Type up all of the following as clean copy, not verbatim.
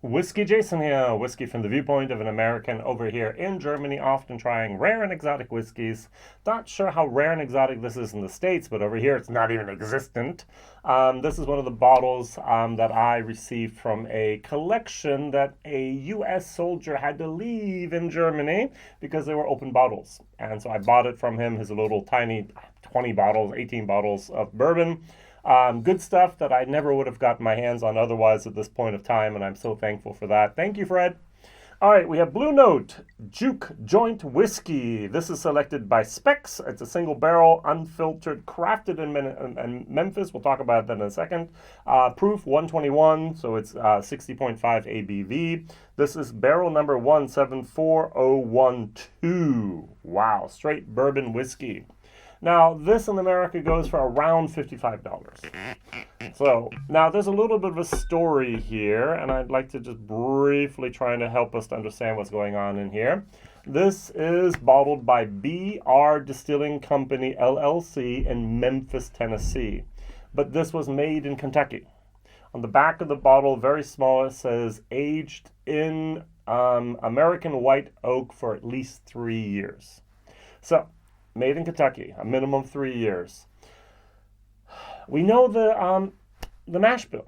Whiskey Jason here, whiskey from the viewpoint of an American over here in Germany, often trying rare and exotic whiskeys. Not sure how rare and exotic this is in the States, but over here it's not even existent. This is one of the bottles that I received from a collection that a U.S. soldier had to leave in Germany because they were open bottles. And so I bought it from him, his little tiny 20 bottles, 18 bottles of bourbon. Good stuff that I never would have gotten my hands on otherwise at this point of time, and I'm so thankful for that. Thank you, Fred. All right, we have Blue Note Juke Joint Whiskey. This is selected by Specs. It's a single barrel, unfiltered, crafted in Memphis. We'll talk about that in a second. Proof 121, so it's 60.5 ABV. This is barrel number 174012. Wow, straight bourbon whiskey. Now, this in America goes for around $55. So, now there's a little bit of a story here, and I'd like to just briefly try to help us to understand what's going on in here. This is bottled by BR Distilling Company, LLC in Memphis, Tennessee. But this was made in Kentucky. On the back of the bottle, very small, it says, aged in American white oak for at least 3 years. So, made in Kentucky, a minimum 3 years. We know the mash bill,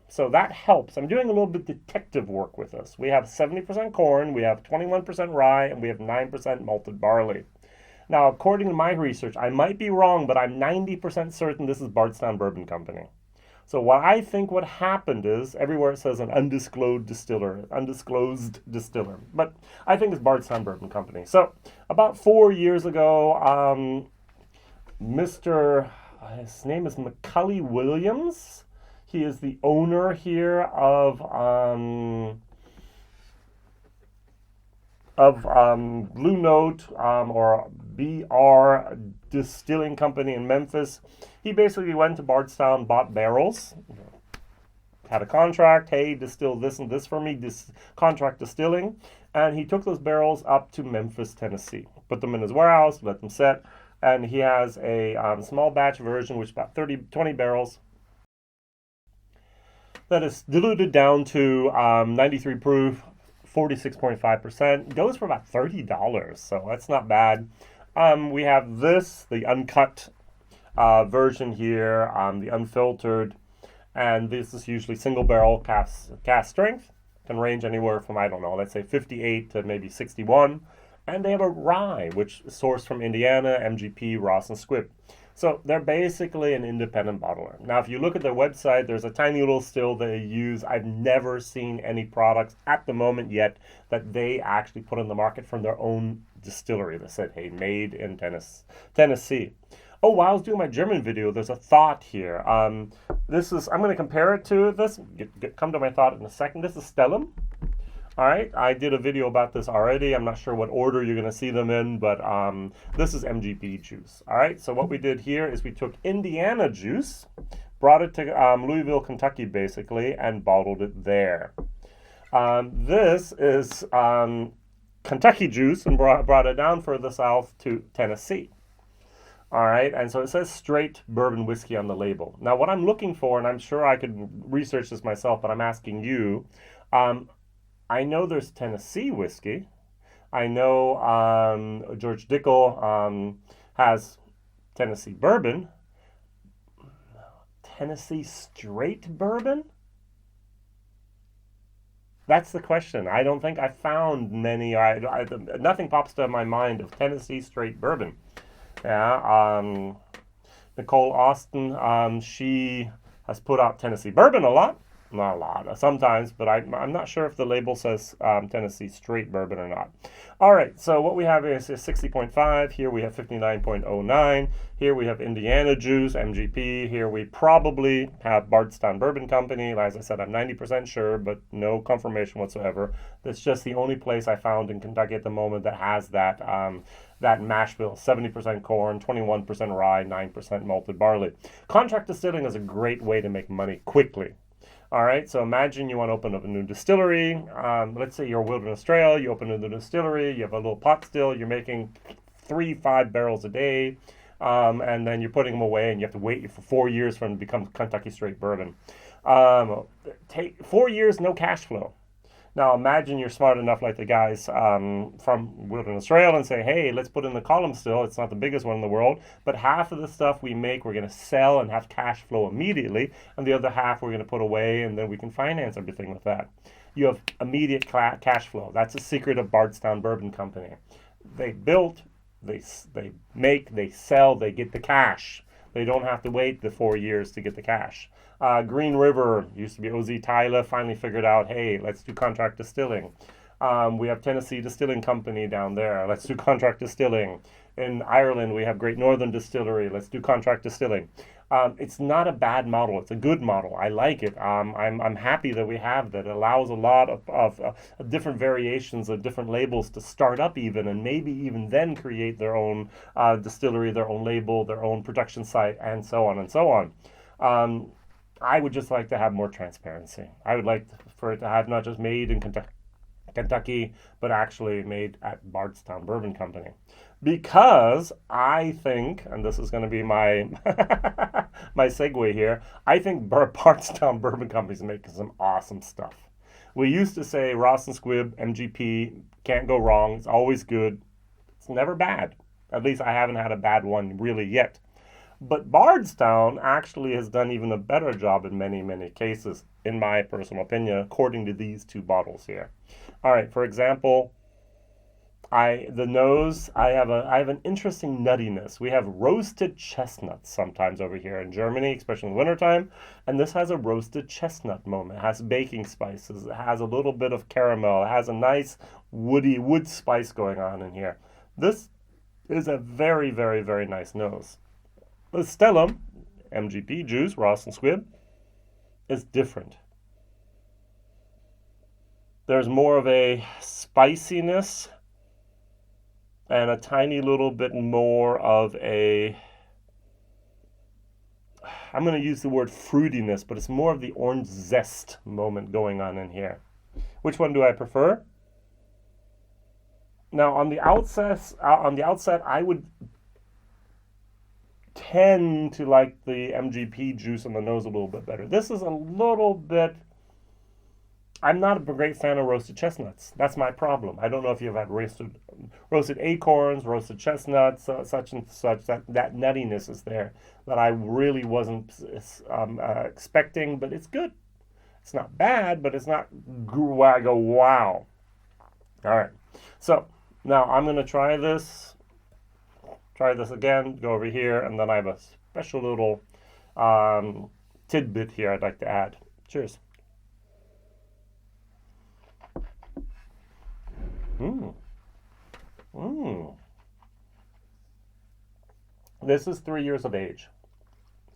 so that helps. I'm doing a little bit detective work with this. We have 70% corn, we have 21% rye, and we have 9% malted barley. Now, according to my research, I might be wrong, but I'm 90% certain this is Bardstown Bourbon Company. So what I think what happened is, everywhere it says an undisclosed distiller, but I think it's Bardstown Bourbon Company. So about 4 years ago, his name is McCully Williams. He is the owner here of Blue Note or BR Distilling Company in Memphis. He basically went to Bardstown, bought barrels, had a contract, hey, distill this and this for me, contract distilling, and he took those barrels up to Memphis, Tennessee, put them in his warehouse, let them set, and he has a small batch version, which is about 20 barrels, that is diluted down to 93 proof, 46.5%, goes for about $30, so that's not bad. We have this, the uncut version here, the unfiltered, and this is usually single barrel cask strength. Can range anywhere from, I don't know, let's say 58 to maybe 61. And they have a rye, which is sourced from Indiana, MGP, Ross, and Squibb. So they're basically an independent bottler. Now, if you look at their website, there's a tiny little still they use. I've never seen any products at the moment yet that they actually put on the market from their own distillery that said, hey, made in Tennessee. Oh, while I was doing my German video, there's a thought here. I'm going to compare it to this. Come to my thought in a second. This is Stellum. All right, I did a video about this already. I'm not sure what order you're going to see them in, but this is MGP juice. All right, so what we did here is we took Indiana juice, brought it to Louisville, Kentucky, basically, and bottled it there. This is Kentucky juice and brought it down further south to Tennessee. All right, and so it says straight bourbon whiskey on the label. Now, what I'm looking for, and I'm sure I could research this myself, but I'm asking you, I know there's Tennessee whiskey. I know George Dickel has Tennessee bourbon. Tennessee straight bourbon? That's the question. I don't think I found many. Nothing pops to my mind of Tennessee straight bourbon. Yeah. Nicole Austin, she has put out Tennessee bourbon a lot. Not a lot, sometimes, but I'm not sure if the label says Tennessee straight bourbon or not. All right, so what we have is 60.5. Here we have 59.09. Here we have Indiana Juice, MGP. Here we probably have Bardstown Bourbon Company. As I said, I'm 90% sure, but no confirmation whatsoever. That's just the only place I found in Kentucky at the moment that has that mash bill, 70% corn, 21% rye, 9% malted barley. Contract distilling is a great way to make money quickly. All right, so imagine you want to open up a new distillery. Let's say you're Wilderness Trail, you open a new distillery, you have a little pot still, you're making 3-5 barrels a day, and then you're putting them away, and you have to wait for 4 years for them to become Kentucky straight bourbon. Take 4 years, no cash flow. Now imagine you're smart enough like the guys from Wilderness Trail and say, hey, let's put in the column still. It's not the biggest one in the world, but half of the stuff we make we're going to sell and have cash flow immediately, and the other half we're going to put away, and then we can finance everything with that. You have immediate cash flow. That's the secret of Bardstown Bourbon Company. They built, they make, they sell, they get the cash. They don't have to wait the 4 years to get the cash. Green River used to be OZ Tyler, finally figured out, hey, let's do contract distilling. We have Tennessee Distilling Company down there. Let's do contract distilling. In Ireland, we have Great Northern Distillery. Let's do contract distilling. It's not a bad model. It's a good model. I like it. I'm happy that we have that. It allows a lot of different variations of different labels to start up even, and maybe even then create their own distillery, their own label, their own production site, and so on and so on. I would just like to have more transparency. I would like for it to have not just made in Kentucky, but actually made at Bardstown Bourbon Company. Because I think, and this is going to be my my segue here, I think Bardstown Bourbon Company is making some awesome stuff. We used to say Ross and Squibb, MGP, can't go wrong. It's always good. It's never bad. At least I haven't had a bad one really yet. But Bardstown actually has done even a better job in many, many cases, in my personal opinion, according to these two bottles here. All right, for example, the nose, I have an interesting nuttiness. We have roasted chestnuts sometimes over here in Germany, especially in the wintertime, and this has a roasted chestnut moment. It has baking spices. It has a little bit of caramel. It has a nice wood spice going on in here. This is a very, very, very nice nose. The Stellum, MGP juice, Ross and Squibb, is different. There's more of a spiciness and a tiny little bit more of a, I'm going to use the word fruitiness, but it's more of the orange zest moment going on in here. Which one do I prefer? Now on the outset, I would tend to like the MGP juice on the nose a little bit better. This is a little bit, I'm not a great fan of roasted chestnuts. That's my problem. I don't know if you've had roasted acorns, roasted chestnuts, such and such. That nuttiness is there that I really wasn't expecting, but it's good. It's not bad, but it's not I go, wow. All right. So now I'm going to try this again, go over here, and then I have a special little tidbit here I'd like to add. Cheers. This is 3 years of age.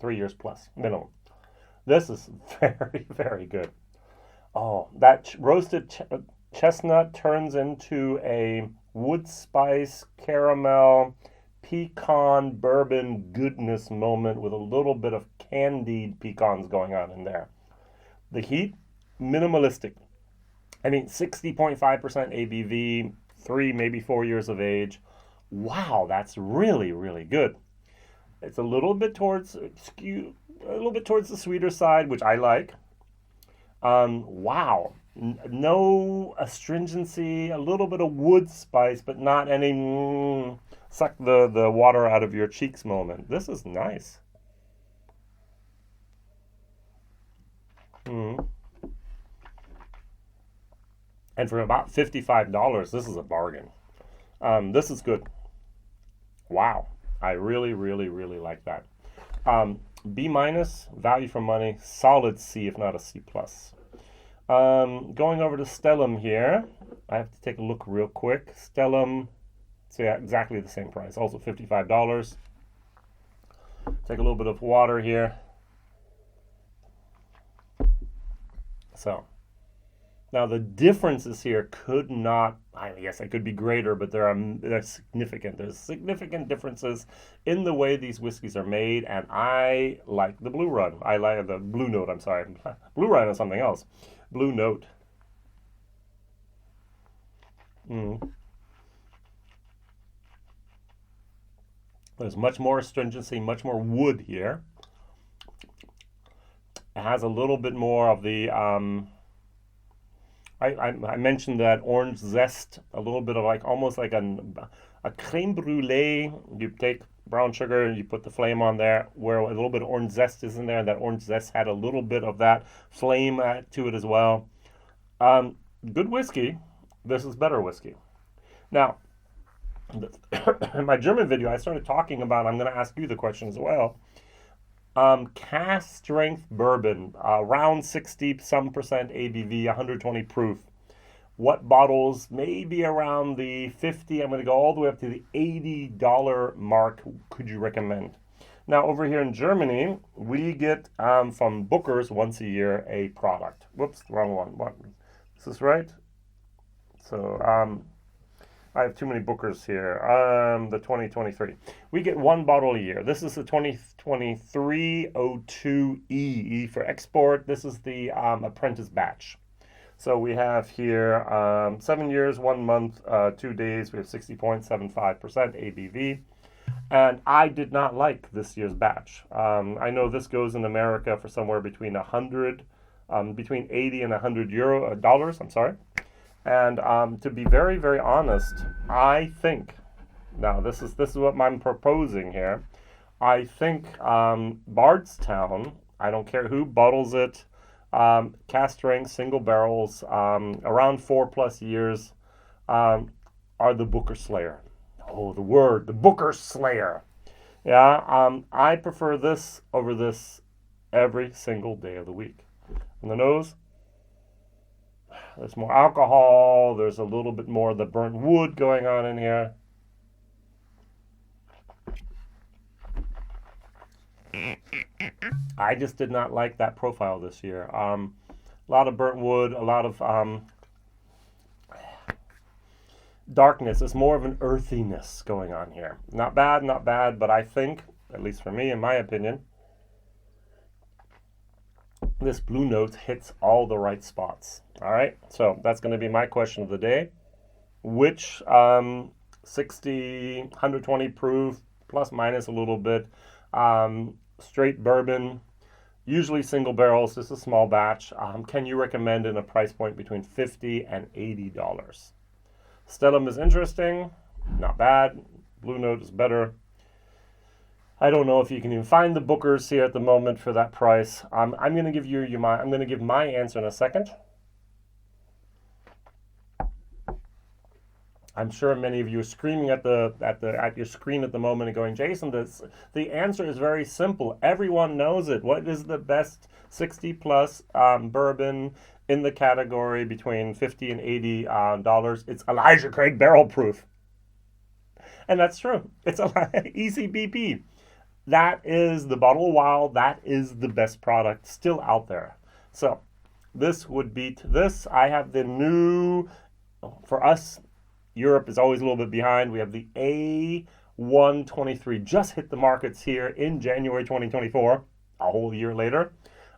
3 years plus, minimum. This is very, very good. Oh, that roasted chestnut turns into a wood spice, caramel, pecan, bourbon goodness moment with a little bit of candied pecans going on in there. The heat, minimalistic. I mean, 60.5% ABV, 3, maybe 4 years of age. Wow, that's really, really good. It's a little bit towards the sweeter side, which I like. Wow, no astringency, a little bit of wood spice, but not any suck the water out of your cheeks moment. This is nice. And for about $55, this is a bargain. This is good. Wow. I really, really, really like that. B minus, value for money, solid C, if not a C plus. Going over to Stellum here. I have to take a look real quick. Stellum, so yeah, exactly the same price. Also $55. Take a little bit of water here. So, now the differences here could not, yes, they could be greater, but they're significant. There's significant differences in the way these whiskeys are made, and I like the Blue Run. I like the Blue Note, I'm sorry. Blue Run is something else. Blue Note. There's much more astringency, much more wood here. It has a little bit more of the I mentioned that orange zest, a little bit of like almost like a creme brulee. You take brown sugar and you put the flame on there, where a little bit of orange zest is in there. That orange zest had a little bit of that flame to it as well. Um, Good whiskey. This is better whiskey. Now, in my German video, I started talking about. I'm going to ask you the question as well. Cask strength bourbon, around 60 some percent ABV, 120 proof. What bottles? Maybe around the 50. I'm going to go all the way up to the $80 mark. Could you recommend? Now, over here in Germany, we get from Booker's once a year a product. Whoops, wrong one. What? Is this right? So, I have too many Bookers here. The 2023. We get one bottle a year. This is the 2023 02E, E for export. This is the apprentice batch. So we have here 7 years, 1 month, 2 days. We have 60.75% ABV. And I did not like this year's batch. I know this goes in America for somewhere between between 80 and 100 dollars. I'm sorry. And to be very, very honest, I think, now this is what I'm proposing here. I think Bardstown, I don't care who bottles it, cask strength, single barrels, around 4+ years, are the Booker Slayer. Oh, the Booker Slayer. Yeah, I prefer this over this every single day of the week. On the nose, there's more alcohol. There's a little bit more of the burnt wood going on in here. I just did not like that profile this year. A lot of burnt wood, a lot of darkness. There's more of an earthiness going on here. Not bad, but I think, at least for me, in my opinion, this Blue Note hits all the right spots. All right, so that's going to be my question of the day. Which 60, 120 proof, plus minus a little bit, straight bourbon, usually single barrels, this is a small batch, can you recommend in a price point between $50 and $80? Stellum is interesting, not bad. Blue Note is better. I don't know if you can even find the Bookers here at the moment for that price. I'm going to give I'm going to give my answer in a second. I'm sure many of you are screaming at your screen at the moment and going, Jason, the answer is very simple. Everyone knows it. What is the best 60+ bourbon in the category between $50 and $80? It's Elijah Craig Barrel Proof. And that's true. It's ECBP. That is the bottle while that is the best product still out there. So this would beat this. I have the new, for us, Europe is always a little bit behind. We have the A123, just hit the markets here in January 2024, a whole year later.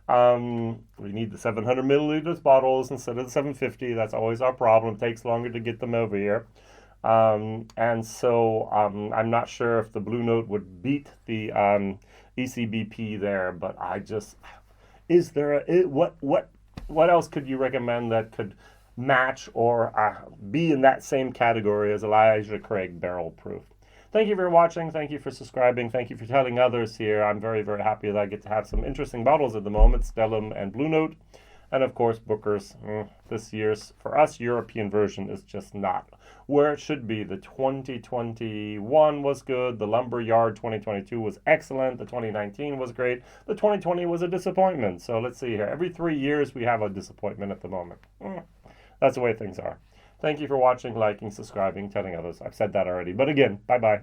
We need the 700 milliliters bottles instead of the 750. That's always our problem. It takes longer to get them over here. And so I'm not sure if the Blue Note would beat the ECBP there, but I just, is there what else could you recommend that could match or be in that same category as Elijah Craig Barrel Proof? Thank you for watching. Thank you for subscribing. Thank you for telling others here. I'm very, very happy that I get to have some interesting bottles at the moment, Stellum and Blue Note. And of course, Booker's. This year's, for us, European version is just not where it should be. The 2021 was good. The Lumberyard 2022 was excellent. The 2019 was great. The 2020 was a disappointment. So let's see here. Every 3 years, we have a disappointment at the moment. That's the way things are. Thank you for watching, liking, subscribing, telling others. I've said that already. But again, bye-bye.